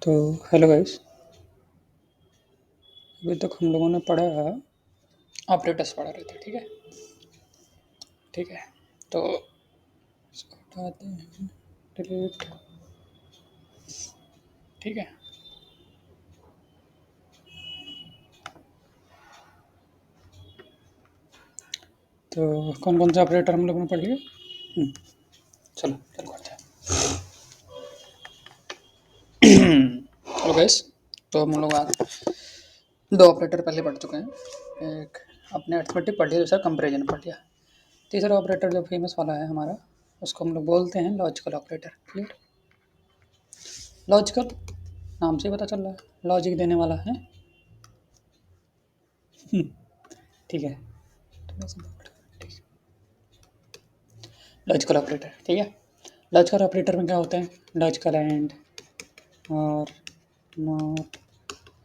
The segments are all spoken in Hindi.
तो हेलो गाइस। अभी तक हम लोगों ने पढ़ा ऑपरेटर्स पढ़ा रहे थे। ठीक है। ठीक है। तो इसको हटाते हैं। डिलीट। ठीक है। तो कौन कौन से ऑपरेटर हम लोगों ने पढ़ लिए। हम्म, चलो चलो करते हैं। Hello guys. तो हम लोग आज दो ऑपरेटर पहले पढ़ चुके हैं। एक अपने अर्थमेटिक पढ़ लिया, दूसरा कंपेरिजन पढ़ लिया। तीसरा ऑपरेटर जो फेमस वाला है हमारा, उसको हम लोग बोलते हैं लॉजिकल ऑपरेटर। क्लियर। लॉजिकल नाम से ही पता चल रहा है, लॉजिक देने वाला है। ठीक है। Logical operator. ठीक है। लॉजिकल ऑपरेटर में क्या होता है, लॉजिकल एंड और नॉट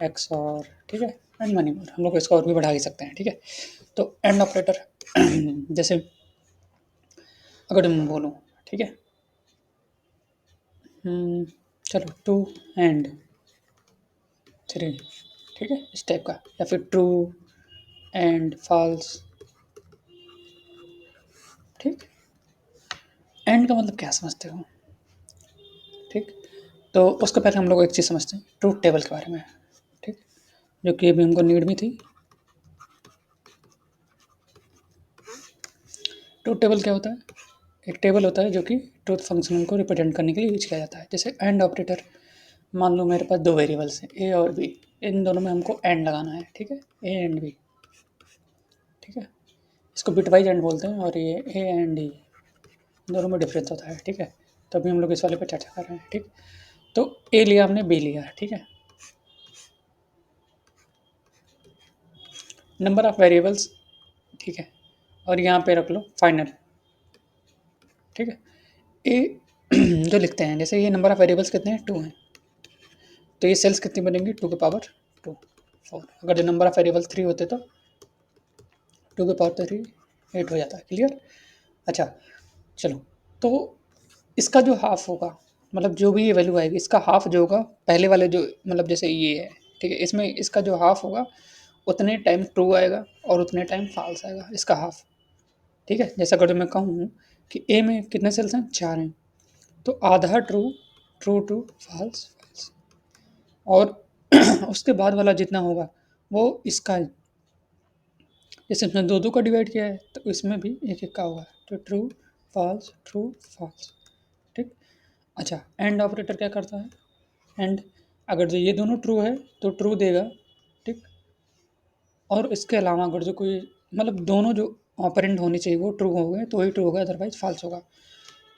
एक्स और, ठीक है, एंड मनी मोड। हम लोग इसको और भी बढ़ा ही सकते हैं। ठीक है। तो एंड ऑपरेटर जैसे अगर मैं बोलूँ, ठीक है, चलो टू एंड थ्री, ठीक है, इस टाइप का, या फिर ट्रू एंड फॉल्स। ठीक। एंड का मतलब क्या समझते हो। ठीक। तो उसके पहले हम लोग एक चीज़ समझते हैं ट्रूथ टेबल के बारे में। ठीक। जो कि अभी हमको नीड में थी। ट्रूथ टेबल क्या होता है, एक टेबल होता है जो कि ट्रूथ फंक्शन को रिप्रेजेंट करने के लिए यूज किया जाता है। जैसे एंड ऑपरेटर, मान लो मेरे पास दो वेरिएबल्स हैं ए और बी, इन दोनों में हमको एंड लगाना है। ठीक है, ए एंड बी। ठीक है। इसको बिटवाइज एंड बोलते हैं, और ये ए एंड डी दोनों में डिफरेंस होता है। ठीक है। तो अभी हम लोग इस वाले पे चर्चा कर रहे हैं। ठीक। तो ए लिया हमने, बी लिया। ठीक है। Number of variables. ठीक है। और यहाँ पे रख लो फाइनल। ठीक है। ए जो लिखते हैं, जैसे ये नंबर ऑफ वेरिएबल्स कितने हैं, टू हैं, तो ये सेल्स कितनी बनेंगी, टू के पावर टू, फोर। अगर जो नंबर ऑफ वेरिएबल्स थ्री होते तो टू के पावर थ्री, एट हो जाता है। क्लियर। अच्छा, चलो। तो इसका जो हाफ होगा, मतलब जो भी ये वैल्यू आएगी, इसका हाफ जो होगा पहले वाले जो, मतलब जैसे ये है, ठीक है, इसमें इसका जो हाफ होगा उतने टाइम ट्रू आएगा और उतने टाइम फॉल्स आएगा, इसका हाफ। ठीक है। जैसा अगर मैं कहूँ कि ए में कितने सेल्स हैं, चार हैं, तो आधा true, true true, false false, और उसके बाद वाला जितना होगा वो इसका, जैसे इसमें दो दो का डिवाइड किया है तो इसमें भी एक एक का होगा, तो ट्रू फॉल्स ट्रू फॉल्स। ठीक। अच्छा, एंड ऑपरेटर क्या करता है, एंड अगर जो ये दोनों ट्रू है तो ट्रू देगा। ठीक। और इसके अलावा अगर जो कोई, मतलब दोनों जो ऑपरेंड होनी चाहिए वो ट्रू हो गए तो ही ट्रू होगा, अदरवाइज फॉल्स होगा।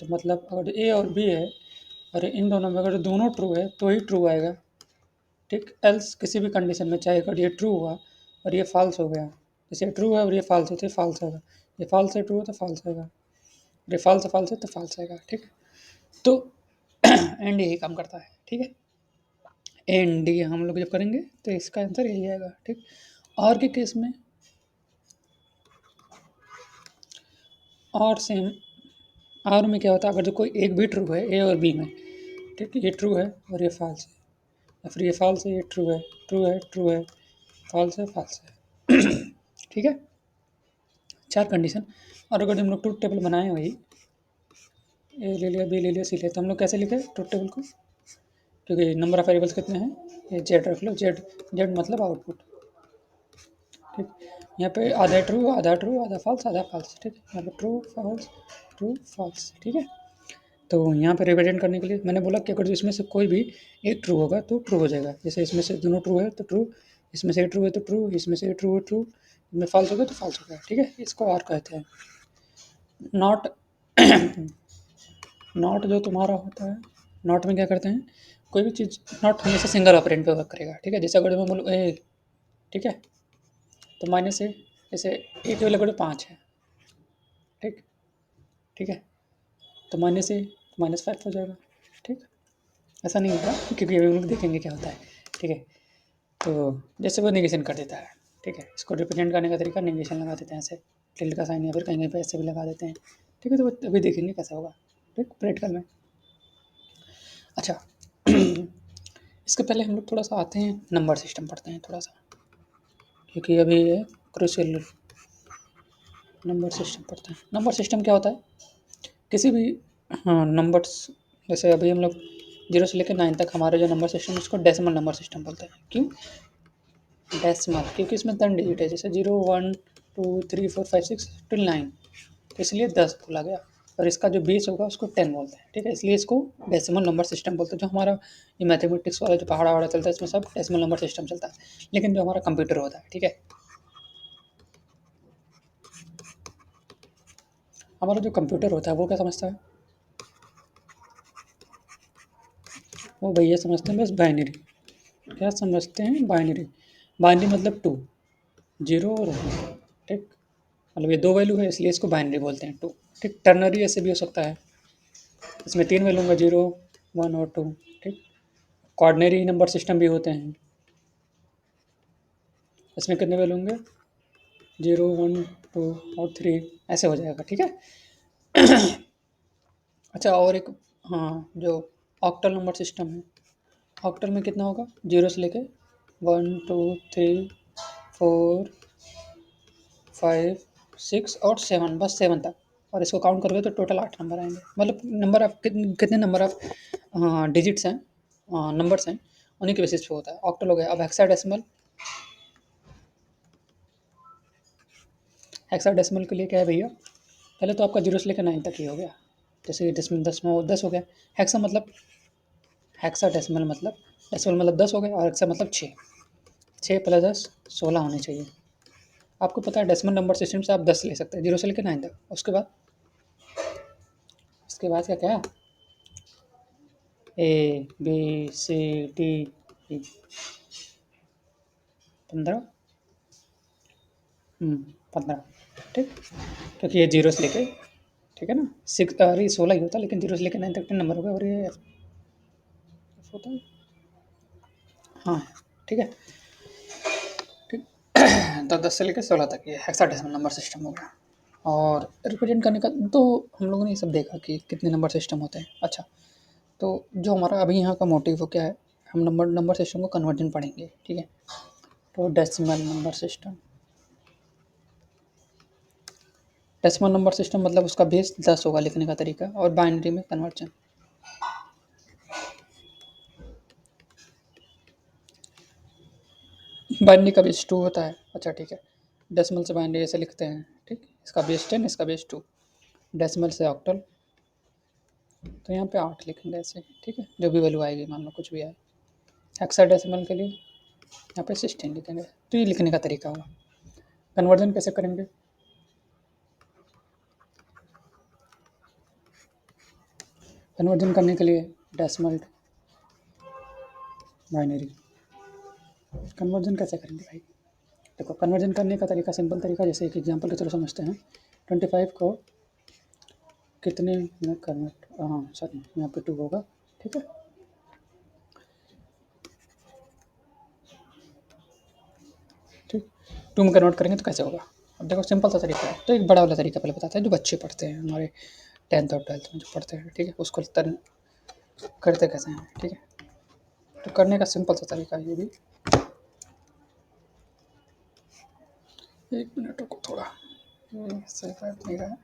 तो मतलब अगर ए और बी है और इन दोनों में अगर दोनों ट्रू है तो ही ट्रू आएगा। ठीक। एल्स किसी भी कंडीशन में, चाहे अगर ये ट्रू हुआ और ये फॉल्स हो गया, जैसे ट्रू है और ये फॉल्स है तो ये फॉल्स होगा, ये फॉल्स है ट्रू है तो फॉल्स आएगा, ये फॉल्स है तो फॉल्स आएगा। ठीक है। तो एंड यही काम करता है। ठीक है। एंड डी हम लोग जब करेंगे तो इसका आंसर यही आएगा। ठीक। और के केस में और सेम, और में क्या होता है, अगर जो कोई एक भी ट्रू है ए और बी में, ठीक है, ये ट्रू है और ये फॉल्स है, या फिर ये फॉल्स है, ये ट्रू है, ट्रू है, ट्रू है, फॉल्स है, फॉल्स है। ठीक है। चार कंडीशन। और अगर हम लोग ट्रूथ टेबल बनाए वही, ए ले लिया, बी ले लिया, सी ले, तो हम लोग कैसे लिखे ट्रूथ टेबल को, क्योंकि नंबर ऑफ वेरिएबल्स कितने हैं, ये जेड रख लो, जेड, जेड मतलब आउटपुट। ठीक। यहाँ पे आधा ट्रू आधा ट्रू आधा फॉल्स आधा फॉल्स। ठीक है। यहाँ पे ट्रू फॉल्स ट्रू फॉल्स। ठीक है। तो यहाँ पे रिप्रेजेंट करने के लिए मैंने बोला कि अगर इसमें से कोई भी एक ट्रू होगा तो ट्रू हो जाएगा, जैसे इसमें से दोनों ट्रू है तो ट्रू, इसमें से ट्रू है तो ट्रू, इसमें से ट्रू है ट्रू, इसमें फॉल्स हो गया तो फॉल्स हो गया। ठीक है। इसको और कहते हैं नॉट। नॉट जो तुम्हारा होता है, नॉट में क्या करते हैं, कोई भी चीज़, नॉट हमेशा सिंगल ऑपरेंड पे वर्क करेगा। ठीक है। जैसे अगर मैं बोलूँ ए, ठीक है, तो माइनस ए, जैसे ए की वैल्यू अगर पाँच है, ठीक, ठीक है, तो माइनस ए माइनस फाइव हो जाएगा। ठीक। ऐसा नहीं होगा क्योंकि अभी हम लोग देखेंगे क्या होता है। ठीक है। तो जैसे वो नेगेशन कर देता है, ठीक है, इसको रिप्रेजेंट करने का तरीका नेगेशन लगा देते हैं, ऐसे टिल्ड का साइन, या फिर कहीं कहीं पे ऐसे भी लगा देते हैं। ठीक है। तो वो अभी देखेंगे कैसा होगा, ठीक, प्रैक्टिकल में। अच्छा, इसके पहले हम लोग थोड़ा सा आते हैं, नंबर सिस्टम पढ़ते हैं थोड़ा सा, क्योंकि अभी ये क्रूशियल नंबर सिस्टम पढ़ते हैं। नंबर सिस्टम क्या होता है? किसी भी नंबर्स, जैसे अभी हम लोग 0 से लेकर 9 तक हमारे जो नंबर सिस्टम है उसको डेसिमल नंबर सिस्टम बोलते हैं। क्यों डेसिमल? क्योंकि इसमें 10 डिजिट है, जैसे 0 1 2 3 4 5 6 टिल 9, तो इसलिए 10 बोला गया। और इसका जो बेस होगा उसको 10 बोलते हैं, ठीक है, इसलिए इसको डेसिमल नंबर सिस्टम बोलते हैं। जो हमारा ये मैथमेटिक्स वाला जो पहाड़ा वहाड़ा चलता है इसमें सब डेसिमल नंबर सिस्टम चलता है। लेकिन जो हमारा कंप्यूटर होता है, ठीक है, हमारा जो कंप्यूटर होता है वो क्या समझता है? वो भैया समझते हैं बस बाइनरी। क्या समझते हैं? बाइनरी। बाइनरी मतलब टू, जीरो और वन, ठीक, मतलब ये दो वैल्यू है इसलिए इसको बाइनरी बोलते हैं, टू, ठीक। टर्नरी ऐसे भी हो सकता है, इसमें तीन वैल्यू होंगे, जीरो वन और टू, ठीक। क्वार्डनरी नंबर सिस्टम भी होते हैं, इसमें कितने वैल्यू होंगे? जीरो वन टू और थ्री, ऐसे हो जाएगा, ठीक है। अच्छा, और एक, हाँ, जो ऑक्टल नंबर सिस्टम है, ऑक्टल में कितना होगा? जीरो से लेके 1 2 3 4 5 6 और 7, बस 7 तक, और इसको काउंट करोगे तो टोटल 8 नंबर आएंगे। मतलब नंबर ऑफ कितने नंबर ऑफ डिजिट्स हैं, नंबर्स हैं, उन्हीं के बेसिस पे होता है। ऑक्टल हो गया। अब हेक्साडेसिमल, हेक्साडेसिमल के लिए क्या है भैया? पहले तो आपका 0 से लेकर 9 तक ही हो गया, जैसे कि 10 में 10 में वो 10 हो गया। हेक्सा मतलब, हेक्साडेसिमल मतलब, डेसिमल मतलब 10 हो गया, और हेक्सा मतलब 6, 6 प्लस 10 16 होने चाहिए। आपको पता है डेसिमल नंबर सिस्टम से आप 10 ले सकते हैं, 0 से लेकर 9 तक। उसके बाद क्या क्या? A B C D E, 15, 15, ठीक, क्योंकि ये 0 से लेके, ठीक है ना, 6 अरे 16 ही होता है, लेकिन 0 से लेकर 9 तक 10 नंबर हो गया, और ये F होता है, हाँ, ठीक है, ठीक। तो 10 से लेकर 16 तक ये हेक्साडेसिमल नंबर सिस्टम हो गया। और रिप्रेजेंट करने का तो हम लोगों ने ये सब देखा कि कितने नंबर सिस्टम होते हैं। अच्छा, तो जो हमारा अभी यहाँ का मोटिव वो क्या है? हम नंबर नंबर सिस्टम को कन्वर्जन पढ़ेंगे, ठीक है। तो decimal number system, decimal number system मतलब उसका बेस 10 होगा लिखने का तरीका, और बाइनरी में कन्वर्जन। बाइनरी का बेस 2 होता है। अच्छा, ठीक है, डेसिमल से बाइनरी ऐसे लिखते हैं, ठीक, इसका बेस 10, इसका बेस 2। डेसिमल से ऑक्टल, तो यहाँ पे 8 लिखेंगे ऐसे, ठीक है, जो भी वैल्यू आएगी, मान लो कुछ भी आए। हेक्साडेसिमल के लिए यहाँ पे 16 लिखेंगे। तो ये लिखने का तरीका होगा। कन्वर्जन कैसे करेंगे? कन्वर्जन करने के लिए डेसिमल बाइनरी, कन्वर्जन कैसे करेंगे भाई? देखो, कन्वर्जन करने का तरीका सिंपल तरीका, जैसे एक एग्जांपल के थ्रू समझते हैं। 25 को कितने में कन्वर्ट, हाँ सॉरी, यहाँ पे 2 होगा, ठीक है। ठीक, 2 में कन्वर्ट करेंगे तो कैसे होगा? अब देखो, सिंपल सा तरीका है। तो एक बड़ा वाला तरीका पहले बताते हैं, जो बच्चे पढ़ते हैं हमारे 10th और 12th में जो पढ़ते हैं, ठीक है, उसको करते कैसे हैं, ठीक है। तो करने का सिंपल सा तरीका है ये भी। एक मिनट रुको थोड़ा, ये सही बैठ नहीं रहा है।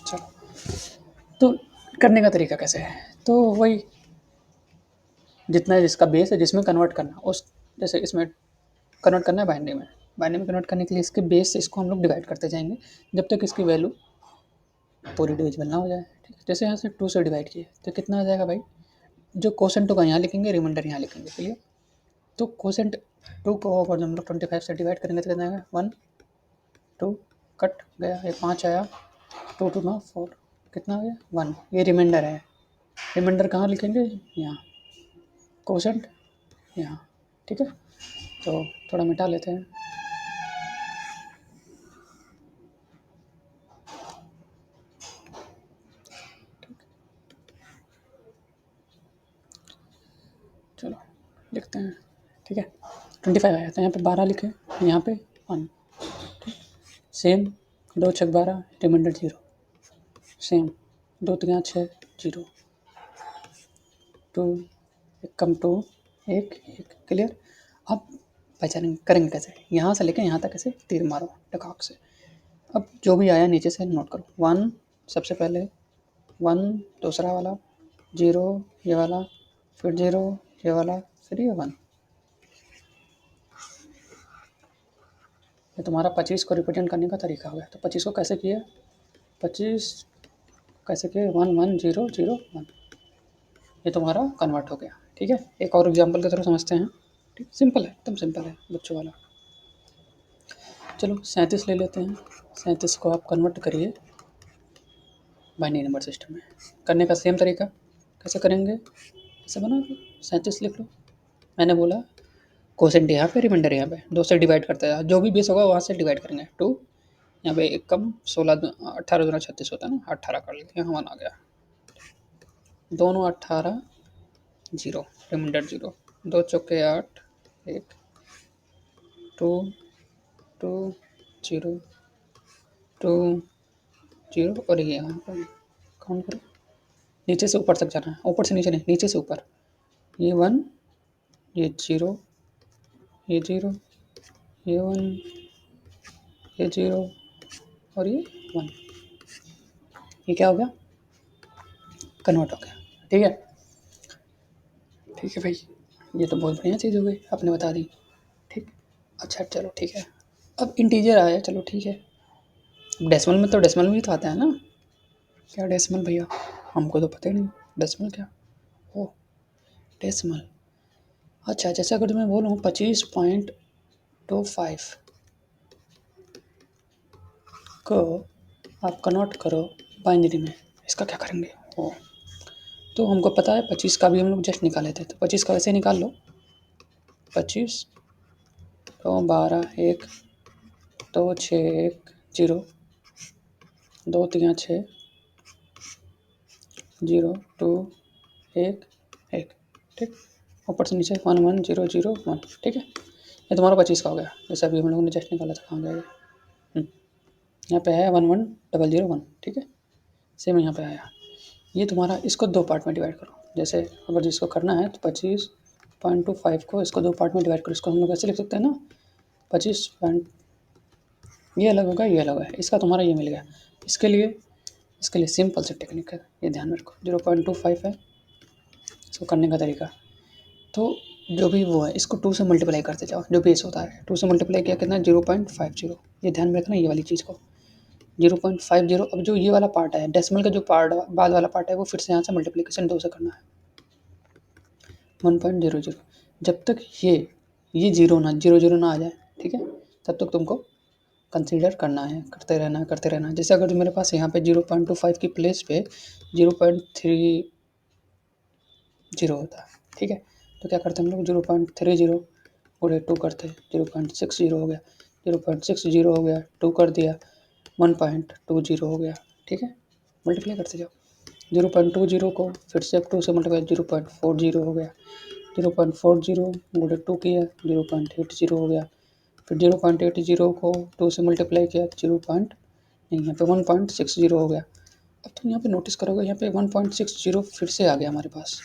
चलो, तो करने का तरीका कैसे है? तो वही, जितना जिसका बेस है जिसमें कन्वर्ट करना, उस, जैसे इसमें कन्वर्ट करना है बाइनरी में, बाइनरी में कन्वर्ट करने के लिए इसके बेस से इसको हम लोग डिवाइड करते जाएंगे जब तक इसकी वैल्यू पूरी डिविजिबल ना हो जाए, ठीक है। जैसे यहाँ से 2 से डिवाइड किए तो कितना आ जाएगा भाई? जो कोसेंट होगा यहाँ लिखेंगे, रिमाइंडर यहाँ लिखेंगे, क्लियर। तो कोसेंट 2 को अगर हम लोग 25 से डिवाइड करेंगे तो कितना आएगा? 1 2, कट गया, ये 5 आया, 2 2 ना 4, कितना आ गया? 1, ये रिमाइंडर है। रिमाइंडर कहाँ लिखेंगे? यहाँ, कोसेंट यहाँ, ठीक है। तो थोड़ा मिटा लेते हैं। चलो लिखते हैं, ठीक है। 25 आया, तो यहाँ पे 12 लिखे, यहाँ पे 1, सेम 2 छक 12, रिमाइंडर 0, सेम 2 3 6 0, 2 1 कम 2 1 1, क्लियर। अब पहचानेंगे करेंगे कैसे, यहाँ से लेके यहाँ तक कैसे तीर मारो टकाक से। अब जो भी आया नीचे से नोट करो, 1 सबसे पहले, 1 दूसरा वाला, 0 ये वाला, फिर 0 ये वाला, फिर ये 1। ये तुम्हारा 25 को रिप्रेजेंट करने का तरीका हो गया। तो 25 को कैसे किया, 25 कैसे किए, 1 1 0 0 1, ये तुम्हारा कन्वर्ट हो गया। ठीक है, एक और एग्जांपल के थ्रू समझते हैं। ठीक, सिंपल है, एकदम सिंपल है बच्चों वाला। चलो 37 ले लेते हैं। 37 को आप कन्वर्ट करिए बाइनरी नंबर सिस्टम में। करने का सेम तरीका कैसे करेंगे, ऐसे बना लो, 37 लिख लो। मैंने बोला कोसेंट यहाँ पे, रिमाइंडर यहाँ पे, 2 से डिवाइड करते हैं, जो भी बेस होगा वहाँ से डिवाइड करेंगे। 2 यहाँ पे 1 कम 16 18 दूना 36 होता है ना, 18 कर लेते हैं, 1 आ गया। दोनों 18 0, रिमाइंडर 0, 2 चौके 8 1 2 2 0 2 0, और ये यहाँ पर काउंट करो, नीचे से ऊपर तक जाना है, ऊपर से नीचे नहीं, नीचे से ऊपर। ये 1 ये 0 ये 0 ये 1 ये 0 और ये 1, ये क्या हो गया, कन्वर्ट हो गया। ठीक है, ठीक है भाई, ये तो बहुत बढ़िया चीज़ हो गई, आपने बता दी। ठीक, अच्छा चलो ठीक है। अब इंटीजर आया, चलो ठीक है। डेसिमल में तो डेसिमल भी तो आता है ना, क्या डेसिमल भैया, हमको तो पता ही नहीं डेसिमल क्या। ओ डेसिमल, अच्छा जैसे अगर मैं बोलूँ 25.25 को आप कन्वर्ट करो बाइनरी में, इसका क्या करेंगे। ओ तो हमको पता है 25 का भी हम लोग जस्ट निकाले थे, तो 25 का वैसे निकाल लो, 25 तो 12 1 2 6 1 0 2 3 6 0 2 1 1, ठीक, ऊपर से नीचे 1 1 0 0 1, ठीक है। ये तुम्हारा 25 का हो गया, जैसे अभी हम लोगों ने जस्ट निकाला था, कहाँ गया ये, यहाँ पे है 1 1 0 0 1, ठीक है, सेम यहाँ पे आया। ये तुम्हारा, इसको 2 पार्ट में डिवाइड करो, जैसे अगर जिसको करना है तो 25.25 को इसको 2 पार्ट में डिवाइड करो। इसको हम लोग ऐसे लिख सकते हैं ना, 25 पॉइंट, ये अलग होगा ये अलग है, इसका तुम्हारा ये मिल गया। इसके लिए सिंपल से टेक्निक है, ये ध्यान में रखो, 0.25 है इसको करने का तरीका। तो जो भी वो है, इसको 2 से मल्टीप्लाई करते जाओ, जो बेस होता है 2 से मल्टीप्लाई किया कितना, 0.50, ये ध्यान में रखना ये वाली चीज़ को, 0.50। अब जो ये वाला पार्ट है, डेसिमल का जो पार्ट बाद वाला पार्ट है, वो फिर से यहाँ से मल्टीप्लिकेशन 2 से करना है, 1.00। जब तक ये जीरो ना आ जाए, ठीक है, तब तक तुमको कंसीडर करना है, करते रहना। जैसे अगर जो मेरे पास यहाँ पे 0.25 की प्लेस पे 0.30 होता है, ठीक है, तो क्या करते हैं हम लोग, 0.30 गुणे 2 करते हैं, 0.60 हो गया, 0.60 हो गया, 2 कर दिया, 1.20 हो गया, ठीक है, मल्टीप्लाई करते जाओ। 0.20 को फिर से 2 से मल्टीप्लाई, 0.40 हो गया, 0.40 गुणे 2 किया, 0.80 हो गया, फिर 0.80 को 2 से मल्टीप्लाई किया, यहाँ पे 1.60 हो गया। अब तुम यहाँ पे नोटिस करोगे, यहाँ पे 1.60 फिर से आ गया हमारे पास,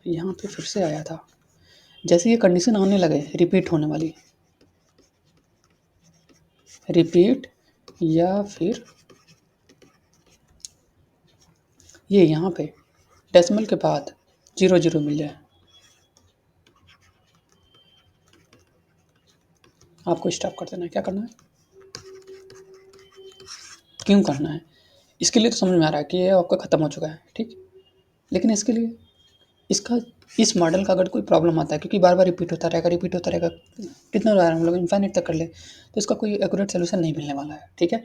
यहाँ पे फिर से आया था। जैसे ये कंडीशन आने लगे रिपीट होने वाली, रिपीट, या फिर ये यहाँ पे डेसिमल के बाद 0 मिल जाए, आपको स्टॉप कर देना है। क्या करना है, क्यों करना है, इसके लिए तो समझ में आ रहा है कि ये आपका ख़त्म हो चुका है, ठीक, लेकिन इसके लिए इसका इस मॉडल का अगर कोई प्रॉब्लम आता है, क्योंकि बार बार रिपीट होता रहेगा, कितना बार हम लोग इन्फाइनाइट तक कर ले, तो इसका कोई एक्यूरेट सोल्यूशन नहीं मिलने वाला है, ठीक है।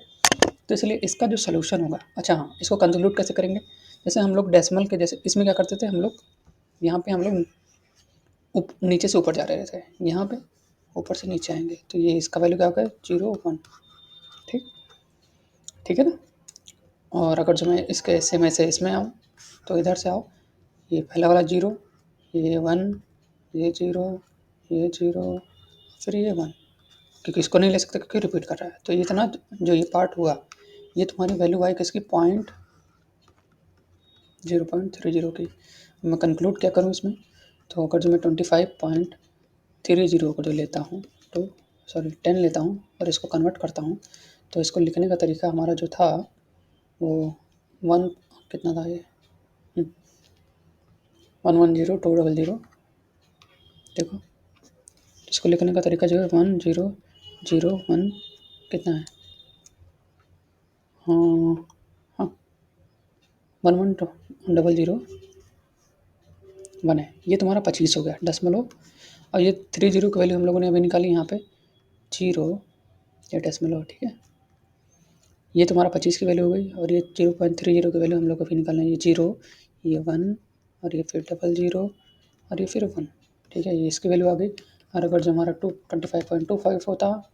तो इसलिए इसका जो सोल्यूशन होगा, अच्छा हाँ, इसको कंक्लूड कैसे करेंगे, जैसे हम लोग डेसिमल के, जैसे इसमें क्या करते थे हम लोग, यहाँ पे हम लोग नीचे से ऊपर जा रहे थे, यहाँ पे ऊपर से नीचे आएंगे, तो ये इसका वैल्यू क्या होगा, 0 1, ठीक, ठीक है ना। और अगर जो मैं इसके ऐसे में से इसमें आऊँ, तो इधर से आओ, ये पहला वाला 0, ये 1, ये 0, ये 0, फिर ये 1, क्योंकि इसको नहीं ले सकते क्योंकि रिपीट कर रहा है। तो इतना जो ये पार्ट हुआ, ये तुम्हारी वैल्यू आई किसकी, 0.30 की। मैं कंक्लूड क्या करूँ इसमें, तो अगर जो मैं 25.30 को जो लेता हूँ, तो सॉरी 10 लेता हूँ और इसको कन्वर्ट करता हूँ, तो इसको लिखने का तरीका हमारा जो था वो 1 कितना था ये 110200। देखो इसको लिखने का तरीका जो है 1001 कितना है, हाँ हाँ 110001 है। ये तुम्हारा 25 हो गया दशमलव। और ये 30 की वैल्यू हम लोगों ने अभी निकाली यहाँ पे, जीरो या दशमलव, ठीक है। ये तुम्हारा 25 की वैल्यू हो गई और ये 0.30 की वैल्यू हम लोग को अभी निकालना है। ये 0, ये 1 और ये फिर 00 और ये फिर 1, ठीक है। ये इसकी वैल्यू आ गई। और अगर जो हमारा 25.25 होता,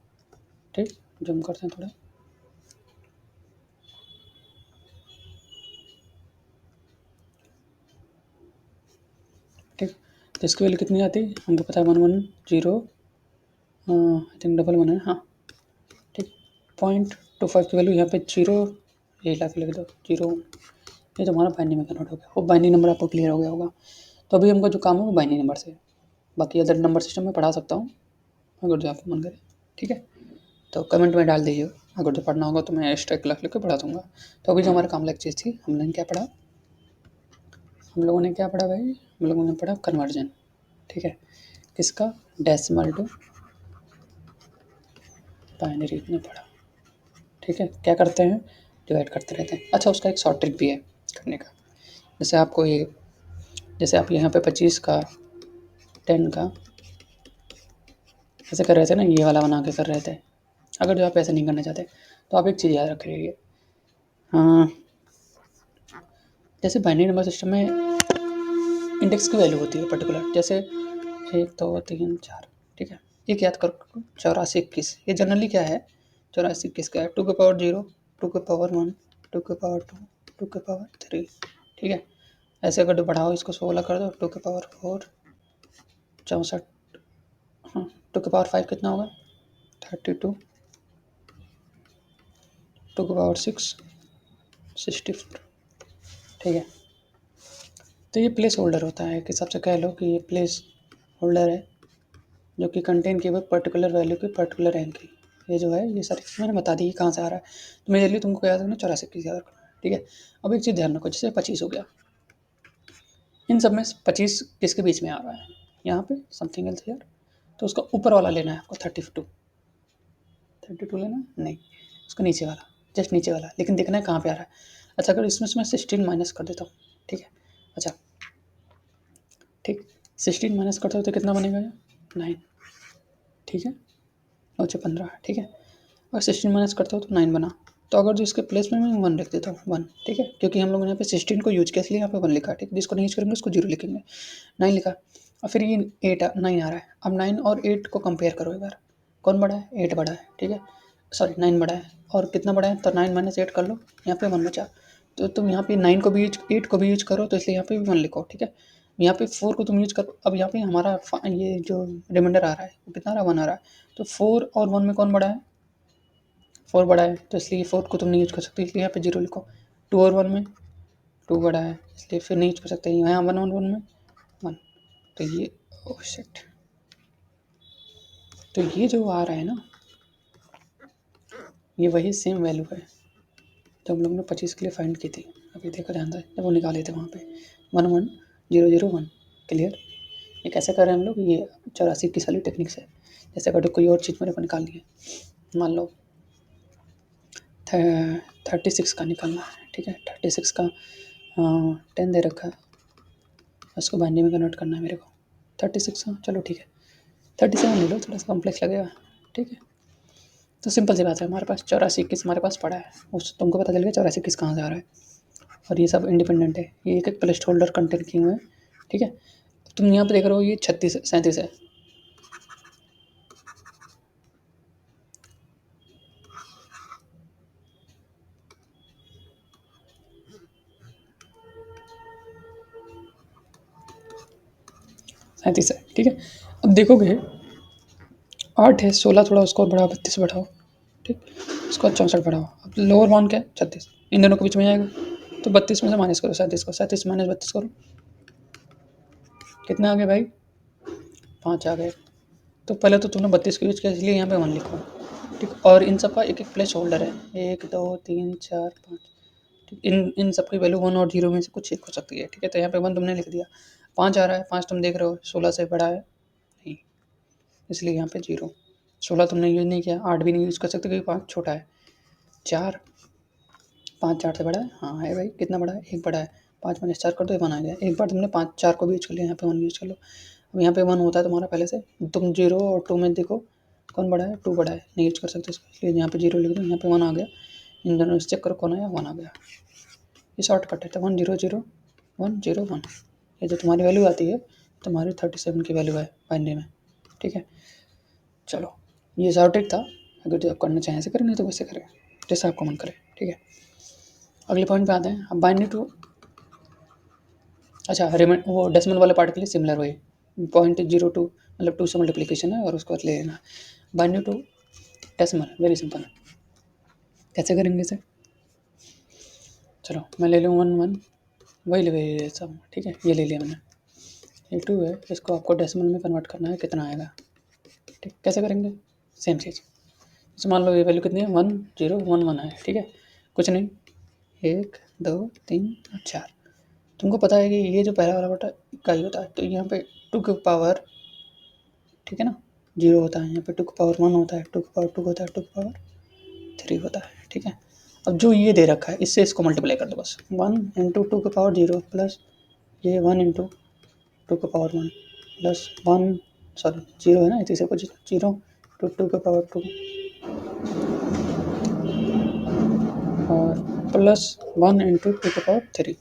ठीक, जूम करते हैं थोड़ा, ठीक। तो इसकी वैल्यू कितनी आती है हमको पता है, 110 आई थिंक 11 है, हाँ ठीक। 0.25 की वैल्यू यहाँ पे 0, यही ला के लिख दो 0। ये तो हमारा बाइनरी में कन्वर्ट हो गया। वो बाइनरी नंबर आपको क्लियर हो गया होगा। तो अभी हमको जो काम है वो बाइनरी नंबर से, बाकी अदर नंबर सिस्टम में पढ़ा सकता हूँ अगर जो आपको मन करे, ठीक है। तो कमेंट में डाल दीजिए, अगर जो पढ़ना होगा तो मैं एक्स्ट्रा क्लास लेकर पढ़ा दूँगा। तो अभी जो हमारा कॉम्प्लेक्स चीज़ थी, हमने क्या पढ़ा, हम लोगों ने क्या पढ़ा भाई, हम लोगों ने पढ़ा कन्वर्जन, ठीक है। किसका, डेसिमल टू बाइनरी ने पढ़ा, ठीक है। क्या करते हैं, डिवाइड करते रहते हैं। अच्छा, उसका एक शॉर्ट ट्रिक भी है करने का। जैसे आपको ये, जैसे आप यहाँ पे 25 का 10 का ऐसे कर रहे थे ना, ये वाला बना के कर रहे थे। अगर जो आप ऐसे नहीं करना चाहते तो आप एक चीज़ याद रख लीजिए, हाँ, जैसे बाइनरी नंबर सिस्टम में इंडेक्स की वैल्यू होती है पर्टिकुलर, जैसे 1 2 3 4, ठीक है। एक याद करो 84 21, ये जनरली क्या है, 84 21 क्या है, 2 के पावर 0, 2 के पावर 1, 2 के पावर 2, 2 के पावर 3, ठीक है। ऐसे अगर जो बढ़ाओ इसको 16 कर दो, 2 के पावर 4 64, हाँ 2 के पावर 5 कितना होगा 32, 2 के पावर 6 64, ठीक है। तो ये प्लेस होल्डर होता है, एक हिसाब से कह लो कि ये प्लेस होल्डर है जो कि कंटेन की पर्टिकुलर वैल्यू की पर्टिकुलर रैंक की। ये जो है ये सारी चीज़ मैंने बता दी कहाँ से आ रहा है। तो मेरे लिए तुमको याद रखना 84 याद रखना, ठीक है। अब एक चीज़ ध्यान रखो, जैसे 25 हो गया, इन सब में 25 किसके बीच में आ रहा है, यहाँ पे समथिंग एल्स यार, तो उसका ऊपर वाला लेना है आपको 32 लेना है? नहीं, उसका नीचे वाला, जस्ट नीचे वाला, लेकिन देखना है कहाँ पे आ रहा है। अच्छा, अगर इसमें से मैं 16 माइनस कर देता हूँ, ठीक है। अच्छा ठीक, 16 माइनस करते हो तो कितना बनेगा ये 9, ठीक है। 9 से 15, ठीक है। और 16 माइनस करते हो तो 9 बना। तो अगर जो इसके प्लेस में मैं 1 रख देता हूँ 1, ठीक है, क्योंकि हम लोगों ने यहाँ पे 16 को यूज किया इसलिए यहाँ पे 1 लिखा, ठीक है। जिसको नहीं यूज करेंगे उसको 0 लिखेंगे। 9 लिखा और फिर ये 9 आ रहा है। अब 9 और 8 को कंपेयर करो एक बार, कौन बड़ा है, 8 बड़ा है, ठीक है। सॉरी 9 बड़ा है, और कितना बड़ा है, तो 9 माइनस 8 कर लो, यहाँ पे 1 बचा। तो तुम यहाँ पे 9 को भी यूज 8 को भी यूज करो, तो इसलिए यहाँ पे भी 1 लिखो, ठीक है। यहाँ पे 4 को तुम यूज करो। अब यहाँ पे हमारा ये जो रिमाइंडर आ रहा है वो कितना आ रहा है, 1 आ रहा है। तो 4 और 1 में कौन बड़ा है, 4 बड़ा है, तो इसलिए 4 को तुम नहीं यूज कर सकते, इसलिए यहाँ पे 0 लिखो। 2 और 1 में 2 बड़ा है, इसलिए फिर नहीं यूज कर सकते, यहाँ 1 और 1 में 1। तो ये ओह शिट, तो ये जो आ रहा है ना, ये वही सेम वैल्यू है जो हम लोग ने 25 के लिए फाइंड की थी। अभी देखो ध्यान से, जब वो निकाले थे वहाँ पे 11001, क्लियर। ये कैसे कर रहे हैं हम लोग, ये 84 वाली टेक्निक से। जैसे अगर कोई और चीज़ मेरे को निकालनी है, मान लो 36 का निकालना है, ठीक है। 36 का 10 दे रखा है, उसको बाइनरी में कन्वर्ट करना है मेरे को। 36 का चलो ठीक है, 37 ले लो, थोड़ा सा कॉम्प्लेक्स लगेगा, ठीक है। तो सिंपल सी बात है, हमारे पास 84 21 हमारे पास पड़ा है, उस तुमको पता चल गया 84 21 कहाँ से आ रहा है। और ये सब इंडिपेंडेंट है, ये एक एक प्लेस होल्डर कंटेंट किए हुए हैं, ठीक है। तुम यहाँ पे देख रहे हो ये 36 37 है, है, ठीक है। अब देखोगे 8 है, 16 थोड़ा उसको बढ़ाओ, 32 बढ़ाओ, ठीक, उसको 64 बढ़ाओ। अब लोअर बाउंड क्या है? 36, इन दोनों के बीच में आएगा, तो 32 में से माइनस करो 37 को, 37 माइनस 32 करो, कितने आ गए भाई? 5 आ गए। तो पहले तो तुमने 32 का यूज किया, इसलिए यहाँ पे 1 लिखो, ठीक। और इन सब का एक एक प्लेस होल्डर है, 1 2 3 4 5, ठीक। इन सब की वैल्यू 1 और 0 में से कुछ एक हो सकती है, ठीक है। तो यहाँ पे 1 तुमने लिख दिया, 5 आ रहा है, 5 तुम देख रहे हो 16 से बड़ा है नहीं, इसलिए यहाँ पे 0। 16 तुमने यूज नहीं किया, 8 भी नहीं यूज कर सकते क्योंकि 5 छोटा है। 4, 5 4 से बड़ा है, हाँ है भाई। कितना बड़ा है? 1 बड़ा है। 5 माइनस 4 कर दो, 1 आ गया। एक बार तुमने 5 4 को भी यूज कर लिया, यहाँ पे 1 यूज कर लो। अब यहाँ पे 1 होता है तुम्हारा पहले से, तुम 0 और 2 में देखो कौन बड़ा है? 2 बड़ा है, नहीं यूज कर सकते इसको, इसलिए यहाँ पे 0 लिख दो, यहाँ पे 1 आ गया। इन दोनों से चेक करो कौन आया, 1 आ गया। ये शॉर्टकट है, तो 1 0 0 1 0 1, ये जो तुम्हारी वैल्यू आती है तुम्हारी 37 की वैल्यू है बाइनरी में, ठीक है। चलो, ये शॉर्टेड था, अगर जो आप करना चाहें ऐसे करें, नहीं तो वैसे करें, जैसा आपको मन करे, ठीक है। अगले पॉइंट पे आते हैं। अब बाइनरी टू, अच्छा वो डेसिमल वाले पार्ट के लिए सिमिलर हुई, 0.02 मतलब 2 से मल्टीप्लिकेशन है और उसको ले लेना। Binary to decimal very simple, कैसे करेंगे इसे? चलो मैं ले लूँ 1 1, वही ले लेता हूँ, ठीक है। ये ले लिया मैंने, ये 2 है, इसको आपको डेसिमल में कन्वर्ट करना है, कितना आएगा, ठीक। कैसे करेंगे? सेम चीज़, जैसे मान लो ये वैल्यू कितनी है, 1 0 1 1 है, ठीक है। कुछ नहीं, 1 2 3 और 4। तुमको पता है कि ये जो पहला वाला बटा का ही होता है, तो यहाँ पे 2 की पावर, ठीक है ना, 0 होता है, यहाँ पे 2 की पावर 1 होता है, 2 की पावर 2 होता है, 2 की पावर 3 होता है, ठीक है। अब जो ये दे रखा है इससे इसको मल्टीप्लाई कर दो बस, 1 इंटू 2 की पावर 0 प्लस ये 1 इंटू 2 की पावर 1 प्लस 1, सॉरी 0 है ना, इसी से कुछ 0 टू 2 की पावर 2 और प्लस 1 इंटू 2 की पावर 3,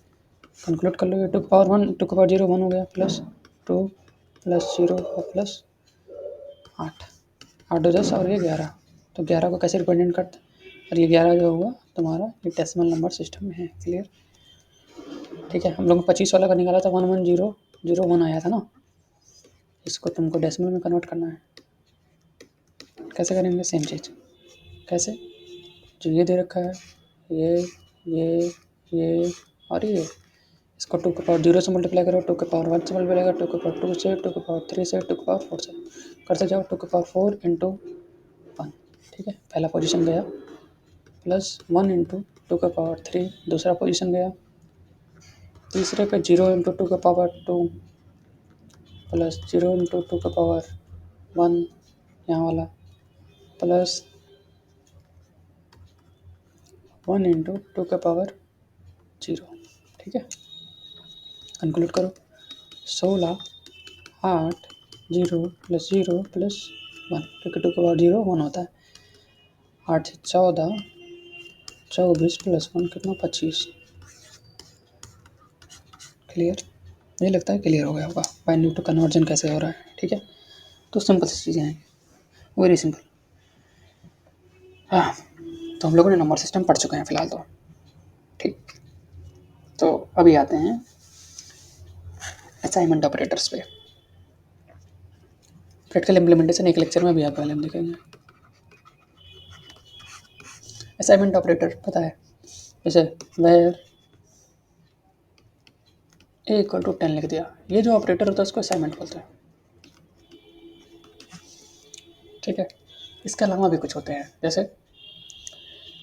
कंक्लूड कर लो। ये 2 की पावर 1, 2 की पावर 0 1 हो गया, प्लस 2 प्लस 0 और प्लस 8, 8 10 और ये 11, तो 11 को कैसे रिप्रेजेंट करते हैं, और ये 11 जो हुआ तुम्हारा ये डेसिमल नंबर सिस्टम में है, क्लियर, ठीक है। हम लोग 25 वाला का निकाला था, 1 1 0 0 1 आया था ना, इसको तुमको डेसिमल में कन्वर्ट करना है। कैसे करेंगे? सेम चीज़, कैसे? जो ये दे रखा है, ये ये ये और ये, इसको 2 के पावर 0 से मल्टीप्लाई करो, 2 के पावर 1 से मल्टीप्लाई करो, 2 के पावर 2 से, 2 के पावर 3 से, 2 के पावर 4 से, करते जाओ, 2 के पावर 4 इंटू 1, ठीक है, पहला पोजीशन गया, प्लस 1 इंटू 2 के पावर 3 दूसरा पोजीशन गया, तीसरे पे 0 इंटू 2 के पावर 2 प्लस 0 इंटू 2 के पावर 1 यहाँ वाला, प्लस 1 इंटू 2 के पावर 0, ठीक है। कंक्लूड करो, 16 8 0 प्लस 0 प्लस 1, क्योंकि 2 के पावर 0 1 होता है, 8 से 14 24 प्लस 1 कितना 25, क्लियर। मुझे लगता है क्लियर हो गया होगा बाइनरी टू कन्वर्जन कैसे हो रहा है, ठीक है। तो सिंपल सी चीज़ें हैं, वेरी सिंपल। हाँ, तो हम लोगों ने नंबर सिस्टम पढ़ चुके हैं फिलहाल तो, ठीक। तो अभी आते हैं असाइनमेंट ऑपरेटर्स पे। प्रैक्टिकल इम्प्लीमेंटेशन एक लेक्चर में भी आप पहले हम देखेंगे। असाइनमेंट ऑपरेटर पता है, जैसे वेयर ए इक्वल टू 10 लिख दिया, ये जो ऑपरेटर होता है उसको असाइनमेंट बोलते हैं, ठीक है। इसके अलावा भी कुछ होते हैं, जैसे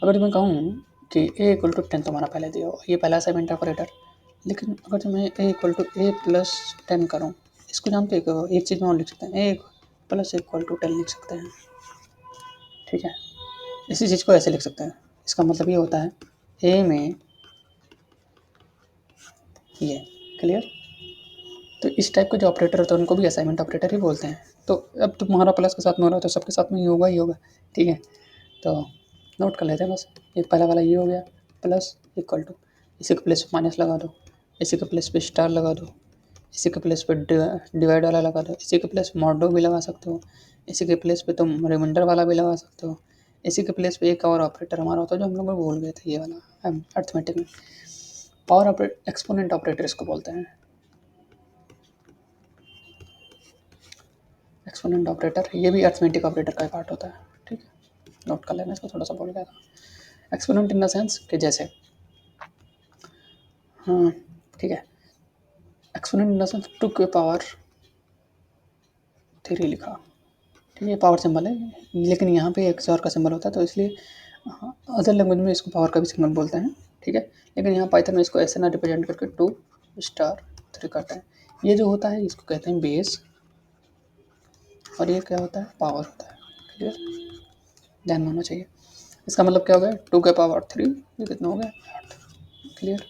अगर मैं कहूँ कि ए इक्वल टू 10 तुम्हारा पहले दिया हो, ये पहला असाइनमेंट ऑपरेटर, लेकिन अगर मैं ए इक्वल टू ए प्लस 10 करूँ, इसको जानते हो, एक चीज़ में और लिख सकते हैं, ए प्लस इक्वल टू 10 लिख सकते हैं, ठीक है। इसी चीज़ को ऐसे लिख सकते हैं, इसका मतलब ये होता है ए में ये, क्लियर। तो इस टाइप के जो ऑपरेटर होते हैं उनको भी असाइनमेंट ऑपरेटर ही बोलते हैं। तो अब तुम्हारा प्लस के साथ में हो रहा है तो सबके साथ में ही होगा, ठीक है। तो नोट कर लेते हैं बस, ये पहला वाला ये हो गया, प्लस इक्वल टू, इसी के प्लेस पे माइनस लगा दो, इसी के प्लेस पे स्टार लगा दो, इसी के प्लेस पे डिवाइड वाला लगा दो, इसी के प्लेस पे मॉडो भी लगा सकते हो, इसी के प्लेस पे तुम रिमाइंडर वाला भी लगा सकते हो, इसी के प्लेस पे एक और ऑपरेटर हमारा होता है जो हम लोग भूल गए थे, ये वाला अर्थमेटिक में पावर एक्सपोनेंट ऑपरेटर इसको बोलते हैं। एक्सपोनेंट ऑपरेटर, ये भी अर्थमेटिक ऑपरेटर का पार्ट होता है, ठीक है, नोट कर लेना इसको, थोड़ा सा बोल गया था। एक्सपोनेंट इन द सेंस कि जैसे, हाँ ठीक है, एक्सपोनेंट इन द सेंस 2 की पावर 3 लिखा, ठीक है, पावर सिंबल है, लेकिन यहाँ पे एक और का सिंबल होता है, तो इसलिए अदर लैंग्वेज में इसको पावर का भी सिंबल बोलते हैं, ठीक है, लेकिन यहाँ पाइथन में इसको ऐसे ना रिप्रेजेंट करके 2 स्टार 3 करते हैं। ये जो होता है इसको कहते हैं बेस, और ये क्या होता है, पावर होता है, क्लियर, ध्यान होना चाहिए। इसका मतलब क्या हो गया, 2 के पावर 3, ये कितना हो गया 8, क्लियर।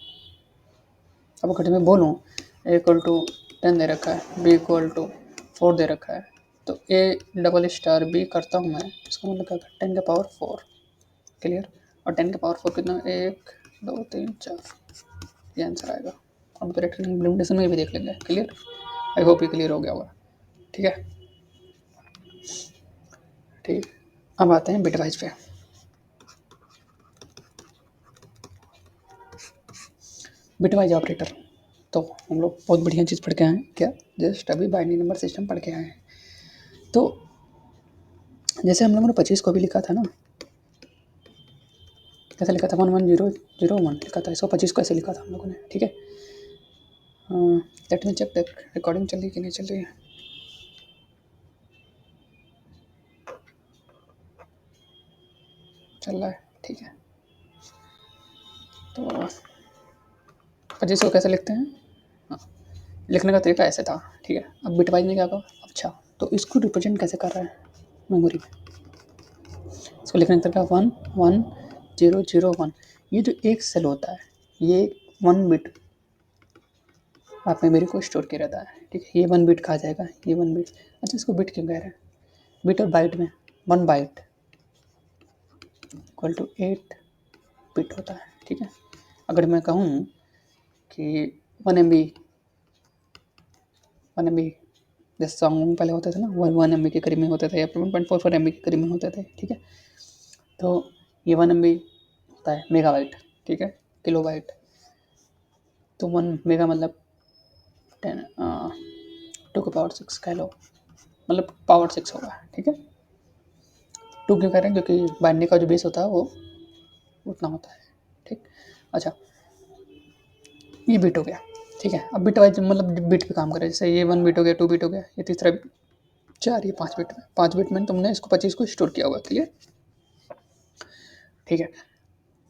अब अगर मैं बोलूँ ए इक्वल टू 10 दे रखा है, बी इक्वल टू 4 दे रखा है, तो ए डबल स्टार बी करता हूँ मैं, इसका मतलब क्या होगा 10 के पावर 4, क्लियर। और 10 के पावर 4 कितना, 1 2 3 4, ये आंसर आएगा। अब करेक्ट इम्प्लीमेंटेशन में भी देख लेंगे, क्लियर। आई होप ये क्लियर हो गया होगा, ठीक है, ठीक। अब आते हैं बिटवाइज पे। बिटवाइज ऑपरेटर, तो हम लोग बहुत बढ़िया चीज़ पढ़ के आए हैं, क्या, जस्ट अभी बाइनरी नंबर सिस्टम पढ़ के आए हैं। तो जैसे हम लोगों ने 25 को भी लिखा था ना, कैसे लिखा था, 110001 लिखा था, इसको 25 को ऐसे लिखा था हम लोगों ने, ठीक है। Let me check that recording चल रही कि नहीं चल रही है। चल रहा है, ठीक है। तो 25 को कैसे लिखते हैं, हाँ, लिखने का तरीका ऐसे था, ठीक है। अब बिटवाइज में क्या होगा, अच्छा, तो इसको रिप्रेजेंट कैसे कर रहा है मेमोरी में, इसको लिखने का तरीका 11001, ये जो एक सेल होता है, ये 1 बिट आप मेमोरी को स्टोर किया रहता है, ठीक है, ये 1 बिट कहा जाएगा, ये 1 बिट। अच्छा, इसको बिट क्यों कह रहे हैं, बिट और बाइट में 1 बाइट इक्वल टू 8 बिट होता है, ठीक है। अगर मैं कहूँ कि 1 MB, 1 MB जैसे सॉन्ग पहले होते थे ना, 1 MB के करीब में होते थे, या 1.44 MB के करीब में होते थे, ठीक है। तो ये 1 MB होता है मेगाबाइट, ठीक है, किलोबाइट। तो 1 मेगा मतलब 2 के पावर 6 कह लो, मतलब पावर 6 होगा, ठीक है। 2 क्यों कह रहे हैं, क्योंकि बाइनरी का जो बेस होता है वो उतना होता है, ठीक। अच्छा, ये बिट हो गया, ठीक है। अब बिट वाइज मतलब बिट पे काम करें, जैसे ये 1 बिट हो गया, 2 बिट हो गया, ये तीसरा 4, ये 5 बिट में, 5 बिट में तुमने इसको 25 को स्टोर किया हुआ, क्लियर, ठीक है।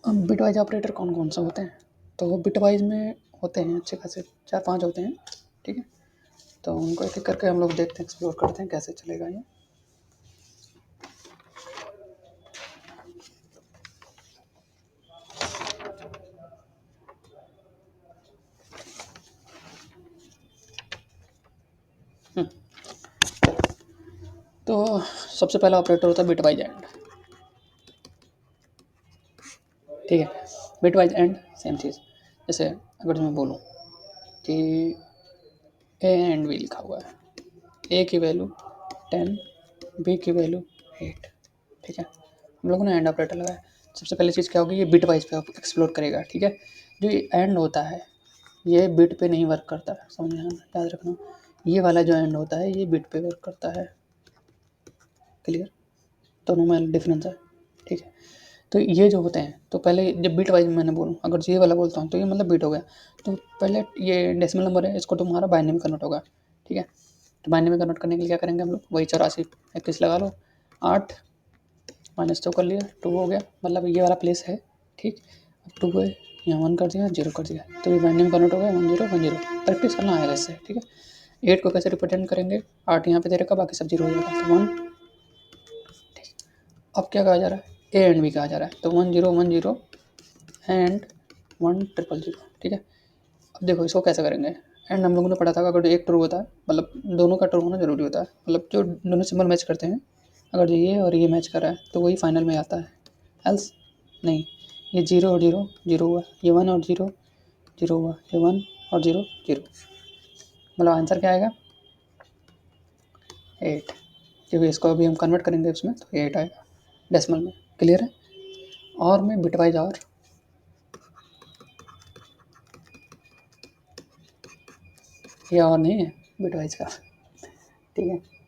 अब बिट वाइज ऑपरेटर कौन कौन से होते हैं, तो बिट वाइज में होते हैं अच्छे खासे 4-5 होते हैं, ठीक है। तो उनको एक एक करके हम लोग देखते हैं, एक्सप्लोर करते हैं कैसे चलेगा ये। तो सबसे पहला ऑपरेटर होता है बिट वाइज एंड, ठीक है। बिट वाइज एंड सेम चीज़, जैसे अगर मैं बोलूँ कि ए एंड बी लिखा हुआ है, ए की वैल्यू 10, बी की वैल्यू 8, ठीक है। हम लोगों ने एंड ऑपरेटर लगाया, सबसे पहली चीज़ क्या होगी, ये बिट वाइज पे एक्सप्लोर करेगा, ठीक है। जो ये एंड होता है ये बिट पे नहीं वर्क करता है, समझना, याद रखना, ये वाला जो एंड होता है ये बिट पे वर्क करता है, क्लियर, दोनों में डिफरेंस है, ठीक है। तो ये जो होते हैं, तो पहले जब बिट वाइज मैंने बोलूँ, अगर ये वाला बोलता हूँ तो ये मतलब बिट हो गया, तो पहले ये डेसिमल नंबर है, इसको तुम्हारा बाइनरी में कन्वर्ट होगा, ठीक है। तो बाइनरी में कन्वर्ट करने के लिए क्या करेंगे हम लोग, वही 84 21 लगा लो, 8 माइनस 2 कर लिया, 2 हो गया, मतलब ये वाला प्लेस है, ठीक। अब 2 है, यहाँ 1 कर दिया, 0 कर दिया, तो ये बाइनरी में कन्वर्ट हो गया, 1010, प्रैक्टिस करना आएगा इससे, ठीक है। 8 को कैसे रिप्रेजेंट करेंगे, 8 यहाँ पे दे रखा, बाकी सब 0 हो जाएगा, तो 1, अब क्या कहा जा रहा है, ए एंड बी कहा जा रहा है, तो 1010 एंड 1000, ठीक है। अब देखो इसको कैसे करेंगे, एंड हम लोगों ने पढ़ा था अगर एक ट्रू होता है, मतलब दोनों का ट्रू होना जरूरी होता है, मतलब जो दोनों सिंबल मैच करते हैं, अगर ये और ये मैच कर रहा है तो वही फाइनल में आता है, एल्स नहीं, ये 0 और 0 0 हुआ, ये 1 और 0 0 हुआ, ये 1 और 0 0, मतलब आंसर क्या आएगा 8, क्योंकि इसको अभी हम कन्वर्ट करेंगे उसमें, तो 8 आएगा डेसिमल में, क्लियर है। और मैं बिटवाइज और ये और नहीं है बिटवाइज का, ठीक है।